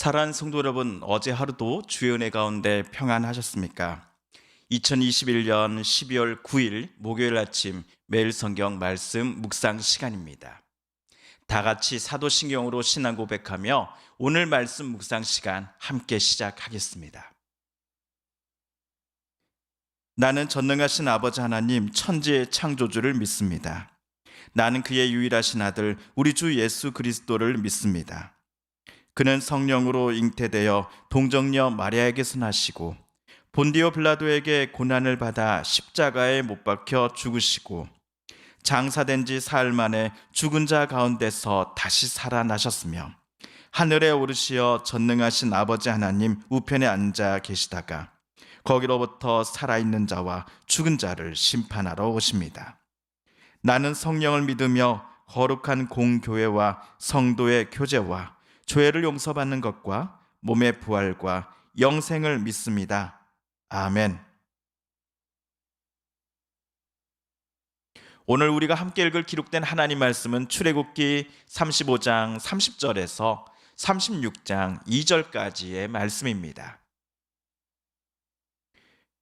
사랑하는 성도 여러분, 어제 하루도 주의 은혜 가운데 평안하셨습니까? 2021년 12월 9일 목요일 아침 매일 성경 말씀 묵상 시간입니다. 다 같이 사도신경으로 신앙 고백하며 오늘 말씀 묵상 시간 함께 시작하겠습니다. 나는 전능하신 아버지 하나님 천지의 창조주를 믿습니다. 나는 그의 유일하신 아들 우리 주 예수 그리스도를 믿습니다. 그는 성령으로 잉태되어 동정녀 마리아에게서 나시고 본디오 빌라도에게 고난을 받아 십자가에 못 박혀 죽으시고 장사된 지 사흘 만에 죽은 자 가운데서 다시 살아나셨으며 하늘에 오르시어 전능하신 아버지 하나님 우편에 앉아 계시다가 거기로부터 살아있는 자와 죽은 자를 심판하러 오십니다. 나는 성령을 믿으며 거룩한 공교회와 성도의 교제와 죄를 용서받는 것과 몸의 부활과 영생을 믿습니다. 아멘. 오늘 우리가 함께 읽을 기록된 하나님 말씀은 출애굽기 35장 30절에서 36장 2절까지의 말씀입니다.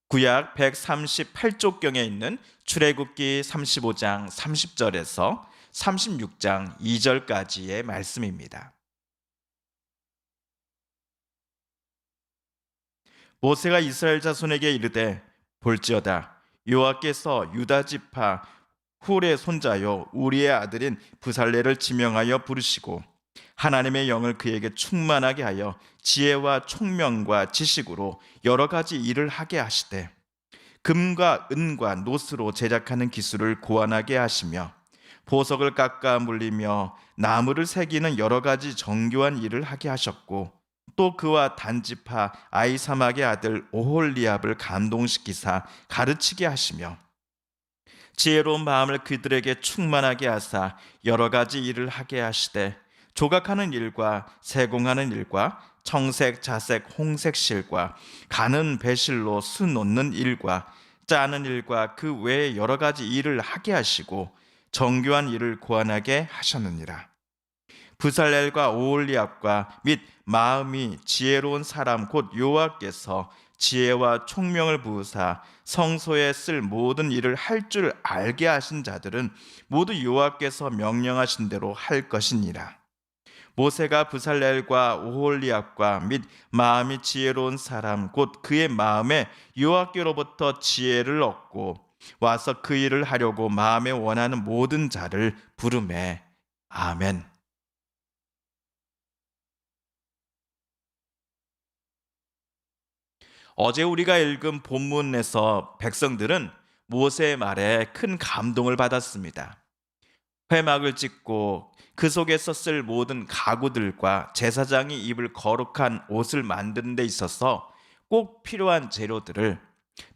구약 138쪽경에 있는 출애굽기 35장 30절에서 36장 2절까지의 말씀입니다. 모세가 이스라엘 자손에게 이르되 볼지어다 여호와께서 유다 지파 훌의 손자요 우리의 아들인 브살레를 지명하여 부르시고 하나님의 영을 그에게 충만하게 하여 지혜와 총명과 지식으로 여러 가지 일을 하게 하시되 금과 은과 노스로 제작하는 기술을 고안하게 하시며 보석을 깎아 물리며 나무를 새기는 여러 가지 정교한 일을 하게 하셨고 또 그와 단지파 아이사막의 아들 오홀리압을 감동시키사 가르치게 하시며 지혜로운 마음을 그들에게 충만하게 하사 여러 가지 일을 하게 하시되 조각하는 일과 세공하는 일과 청색, 자색, 홍색 실과 가는 배실로 수 놓는 일과 짜는 일과 그 외에 여러 가지 일을 하게 하시고 정교한 일을 고안하게 하셨느니라. 브살렐과 오홀리압과 및 마음이 지혜로운 사람 곧 여호와께서 지혜와 총명을 부으사 성소에 쓸 모든 일을 할 줄 알게 하신 자들은 모두 여호와께서 명령하신 대로 할 것이니라. 모세가 브살렐과 오홀리압과 및 마음이 지혜로운 사람 곧 그의 마음에 여호와께로부터 지혜를 얻고 와서 그 일을 하려고 마음에 원하는 모든 자를 부르매. 아멘. 어제 우리가 읽은 본문에서 백성들은 모세의 말에 큰 감동을 받았습니다. 회막을 짓고 그 속에서 쓸 모든 가구들과 제사장이 입을 거룩한 옷을 만드는 데 있어서 꼭 필요한 재료들을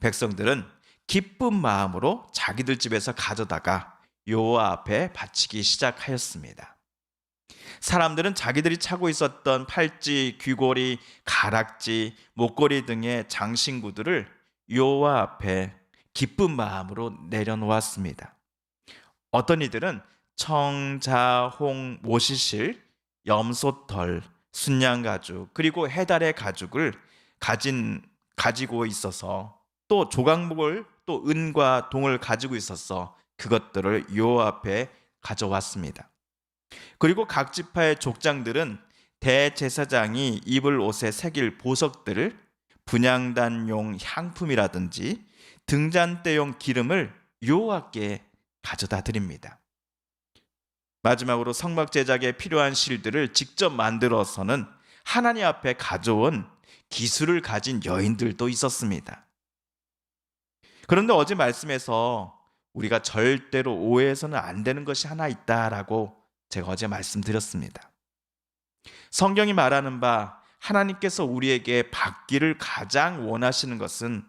백성들은 기쁜 마음으로 자기들 집에서 가져다가 여호와 앞에 바치기 시작하였습니다. 사람들은 자기들이 차고 있었던 팔찌, 귀고리, 가락지, 목걸이 등의 장신구들을 여호와 앞에 기쁜 마음으로 내려놓았습니다. 어떤 이들은 청, 자, 홍, 모시실, 염소털, 순양가죽, 그리고 해달의 가죽을 가지고 있어서 또 조각목을 또 은과 동을 가지고 있어서 그것들을 여호와 앞에 가져왔습니다. 그리고 각 지파의 족장들은 대제사장이 입을 옷에 새길 보석들을 분향단용 향품이라든지 등잔대용 기름을 여호와께 가져다 드립니다. 마지막으로 성막 제작에 필요한 실들을 직접 만들어서는 하나님 앞에 가져온 기술을 가진 여인들도 있었습니다. 그런데 어제 말씀에서 우리가 절대로 오해해서는 안 되는 것이 하나 있다라고 제가 어제 말씀드렸습니다. 성경이 말하는 바 하나님께서 우리에게 받기를 가장 원하시는 것은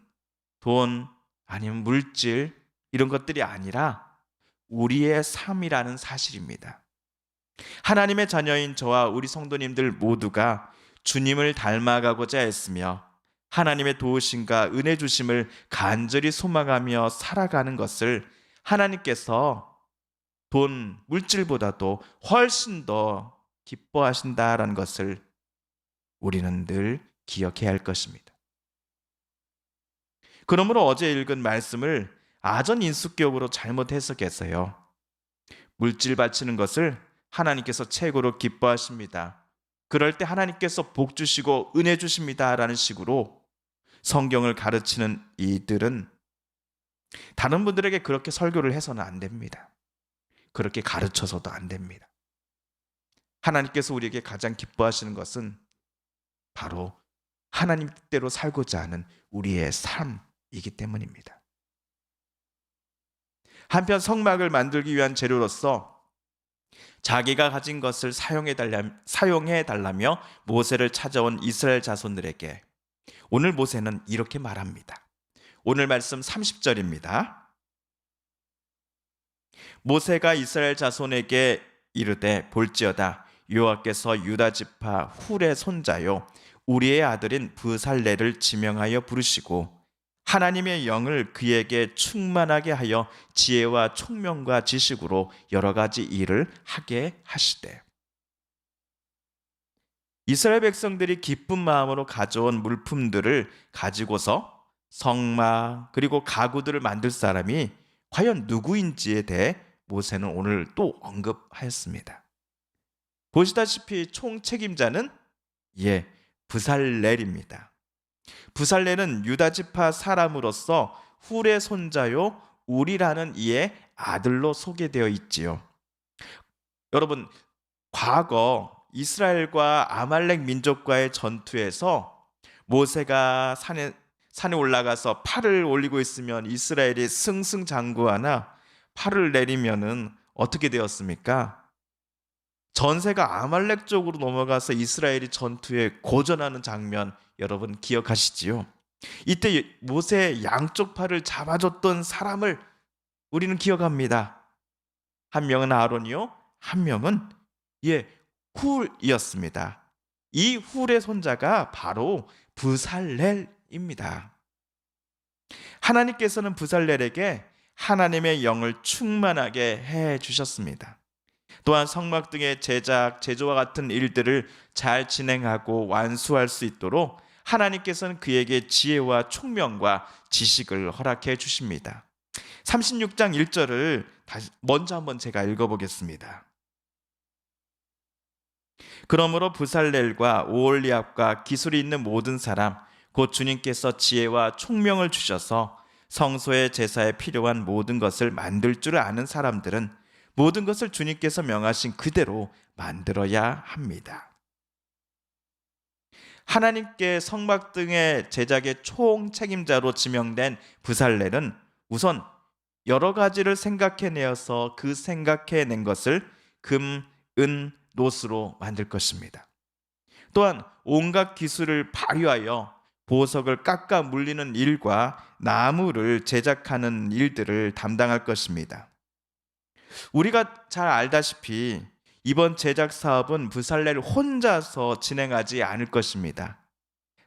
돈 아니면 물질 이런 것들이 아니라 우리의 삶이라는 사실입니다. 하나님의 자녀인 저와 우리 성도님들 모두가 주님을 닮아가고자 했으며 하나님의 도우심과 은혜 주심을 간절히 소망하며 살아가는 것을 하나님께서 돈, 물질보다도 훨씬 더 기뻐하신다라는 것을 우리는 늘 기억해야 할 것입니다. 그러므로 어제 읽은 말씀을 아전인수격으로 잘못 해석해서요. 물질 바치는 것을 하나님께서 최고로 기뻐하십니다. 그럴 때 하나님께서 복 주시고 은혜 주십니다라는 식으로 성경을 가르치는 이들은 다른 분들에게 그렇게 설교를 해서는 안 됩니다. 그렇게 가르쳐서도 안 됩니다. 하나님께서 우리에게 가장 기뻐하시는 것은 바로 하나님 뜻대로 살고자 하는 우리의 삶이기 때문입니다. 한편 성막을 만들기 위한 재료로서 자기가 가진 것을 사용해 달라며 모세를 찾아온 이스라엘 자손들에게 오늘 모세는 이렇게 말합니다. 오늘 말씀 30절입니다. 모세가 이스라엘 자손에게 이르되 볼지어다 여호와께서 유다 지파 훌의 손자요 우리의 아들인 브살레를 지명하여 부르시고 하나님의 영을 그에게 충만하게 하여 지혜와 총명과 지식으로 여러 가지 일을 하게 하시되 이스라엘 백성들이 기쁜 마음으로 가져온 물품들을 가지고서 성막 그리고 가구들을 만들 사람이 과연 누구인지에 대해 모세는 오늘 또 언급하였습니다. 보시다시피 총책임자는 브살렐입니다. 브살렐은 유다 지파 사람으로서 훌의 손자요 우리라는 이의 아들로 소개되어 있지요. 여러분, 과거 이스라엘과 아말렉 민족과의 전투에서 모세가 산에 올라가서 팔을 올리고 있으면 이스라엘이 승승장구하나 팔을 내리면은 어떻게 되었습니까? 전세가 아말렉 쪽으로 넘어가서 이스라엘이 전투에 고전하는 장면 여러분 기억하시지요? 이때 모세의 양쪽 팔을 잡아줬던 사람을 우리는 기억합니다. 한 명은 아론이요, 한 명은 훌이었습니다. 이 훌의 손자가 바로 브살렐입니다. 하나님께서는 브살렐에게 하나님의 영을 충만하게 해 주셨습니다. 또한 성막 등의 제조와 같은 일들을 잘 진행하고 완수할 수 있도록 하나님께서는 그에게 지혜와 총명과 지식을 허락해 주십니다. 36장 1절을 먼저 한번 제가 읽어보겠습니다. 그러므로 브살렐과 오홀리압과 기술이 있는 모든 사람 곧 주님께서 지혜와 총명을 주셔서 성소의 제사에 필요한 모든 것을 만들 줄 아는 사람들은 모든 것을 주님께서 명하신 그대로 만들어야 합니다. 하나님께 성막 등의 제작의 총책임자로 지명된 브살렐은 우선 여러 가지를 생각해내어서 그 생각해낸 것을 금, 은, 노스로 만들 것입니다. 또한 온갖 기술을 발휘하여 보석을 깎아 물리는 일과 나무를 제작하는 일들을 담당할 것입니다. 우리가 잘 알다시피 이번 제작 사업은 브살렐 혼자서 진행하지 않을 것입니다.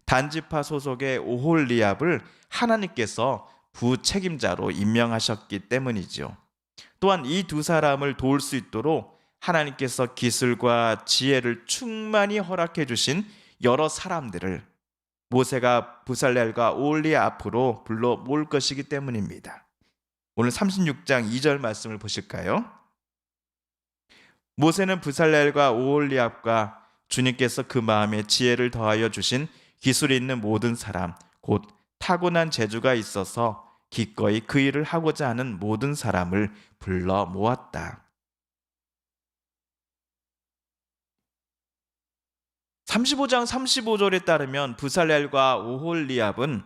단지파 소속의 오홀리압을 하나님께서 부책임자로 임명하셨기 때문이죠. 또한 이 두 사람을 도울 수 있도록 하나님께서 기술과 지혜를 충만히 허락해 주신 여러 사람들을 모세가 브살렐과 오홀리압 앞으로 불러 모을 것이기 때문입니다. 오늘 36장 2절 말씀을 보실까요? 모세는 브살렐과 오홀리압과 주님께서 그 마음에 지혜를 더하여 주신 기술이 있는 모든 사람 곧 타고난 재주가 있어서 기꺼이 그 일을 하고자 하는 모든 사람을 불러 모았다. 35장 35절에 따르면 브살렐과 오홀리압은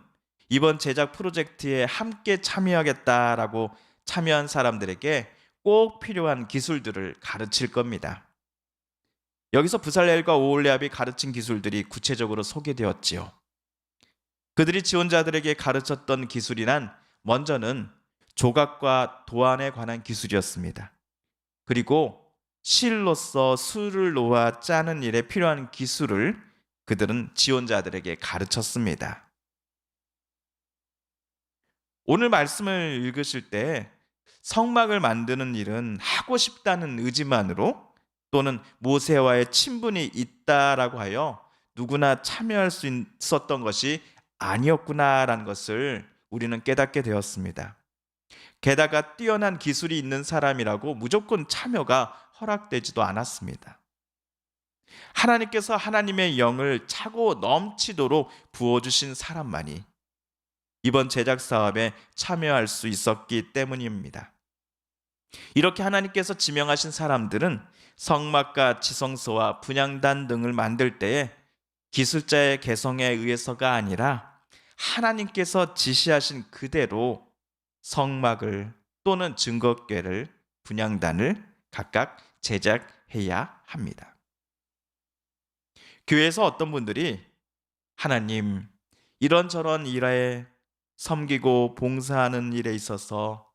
이번 제작 프로젝트에 함께 참여하겠다라고 참여한 사람들에게 꼭 필요한 기술들을 가르칠 겁니다. 여기서 브살렐과 오홀리압이 가르친 기술들이 구체적으로 소개되었지요. 그들이 지원자들에게 가르쳤던 기술이란 먼저는 조각과 도안에 관한 기술이었습니다. 그리고 실로서 술을 놓아 짜는 일에 필요한 기술을 그들은 지원자들에게 가르쳤습니다. 오늘 말씀을 읽으실 때 성막을 만드는 일은 하고 싶다는 의지만으로 또는 모세와의 친분이 있다라고 하여 누구나 참여할 수 있었던 것이 아니었구나라는 것을 우리는 깨닫게 되었습니다. 게다가 뛰어난 기술이 있는 사람이라고 무조건 참여가 허락되지도 않았습니다. 하나님께서 하나님의 영을 차고 넘치도록 부어주신 사람만이 이번 제작 사업에 참여할 수 있었기 때문입니다. 이렇게 하나님께서 지명하신 사람들은 성막과 지성소와 분향단 등을 만들 때에 기술자의 개성에 의해서가 아니라 하나님께서 지시하신 그대로 성막을 또는 증거궤를 분향단을 각각 제작해야 합니다. 교회에서 어떤 분들이 하나님 이런저런 일에 섬기고 봉사하는 일에 있어서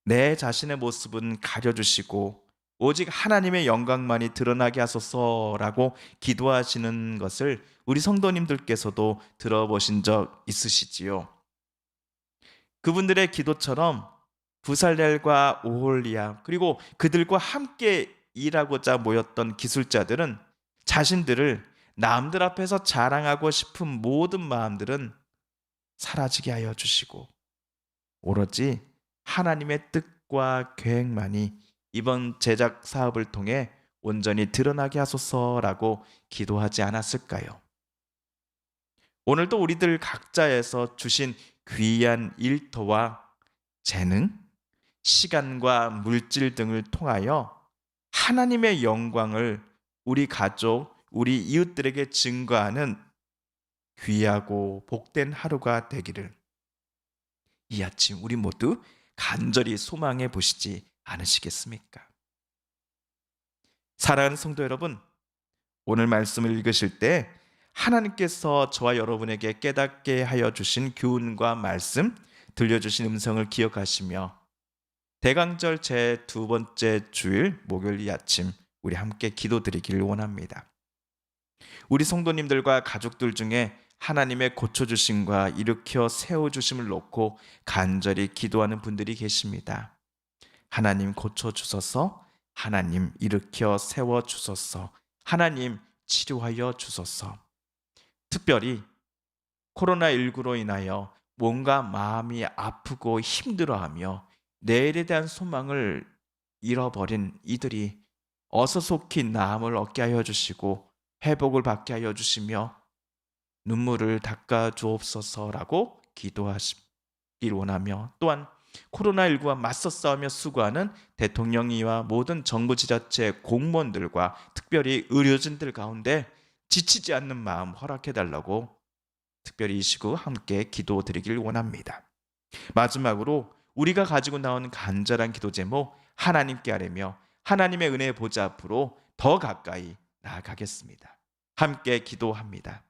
내 자신의 모습은 가려주시고 오직 하나님의 영광만이 드러나게 하소서라고 기도하시는 것을 우리 성도님들께서도 들어보신 적 있으시지요? 그분들의 기도처럼 부살렐과 오홀리압 그리고 그들과 함께 일하고자 모였던 기술자들은 자신들을 남들 앞에서 자랑하고 싶은 모든 마음들은 사라지게 하여 주시고 오로지 하나님의 뜻과 계획만이 이번 제작 사업을 통해 온전히 드러나게 하소서라고 기도하지 않았을까요? 오늘도 우리들 각자에서 주신 귀한 일터와 재능, 시간과 물질 등을 통하여 하나님의 영광을 우리 가족, 우리 이웃들에게 증거하는 귀하고 복된 하루가 되기를 이 아침 우리 모두 간절히 소망해 보시지 않으시겠습니까? 사랑하는 성도 여러분, 오늘 말씀을 읽으실 때 하나님께서 저와 여러분에게 깨닫게 하여 주신 교훈과 말씀, 들려주신 음성을 기억하시며 대강절 제 두 번째 주일 목요일 이 아침 우리 함께 기도드리기를 원합니다. 우리 성도님들과 가족들 중에 하나님의 고쳐주심과 일으켜 세워주심을 놓고 간절히 기도하는 분들이 계십니다. 하나님 고쳐주소서, 하나님 일으켜 세워주소서, 하나님 치료하여 주소서. 특별히 코로나19로 인하여 뭔가 마음이 아프고 힘들어하며 내일에 대한 소망을 잃어버린 이들이 어서 속히 나음을 얻게 하여 주시고 회복을 받게 하여 주시며 눈물을 닦아 주옵소서라고 기도하시길 원하며 또한 코로나19와 맞서 싸우며 수고하는 대통령이와 모든 정부 지자체 공무원들과 특별히 의료진들 가운데 지치지 않는 마음 허락해달라고 특별히 이 시구 함께 기도드리길 원합니다. 마지막으로 우리가 가지고 나온 간절한 기도 제목 하나님께 아뢰며 하나님의 은혜의 보좌 앞으로 더 가까이 나아가겠습니다. 함께 기도합니다.